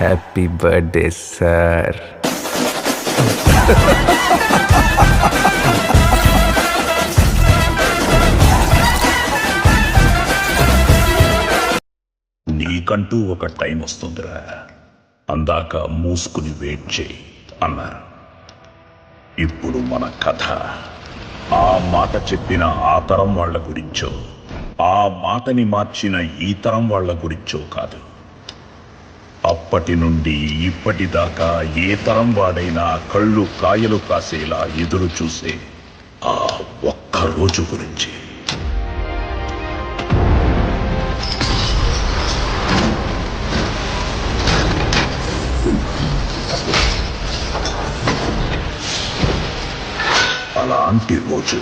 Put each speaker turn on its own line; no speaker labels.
Happy birthday sir.
నీకంటూ ఒక time వస్తుందిరా, అందాక మూసుకుని వెయిట్ చేయి అన్నారు. ఇప్పుడు మన కథ ఆ మాట చెప్పిన ఆ తరం వాళ్ళ గురించో, ఆ మాటని మార్చిన ఈ తరం వాళ్ళ గురించో కాదు. అప్పటి నుండి ఇప్పటిదాకా ఏ తరం వాడైనా కళ్ళు కాయలు కాసేలా ఎదురు చూసే ఆ ఒక్క రోజు గురించి. అలాంటి రోజు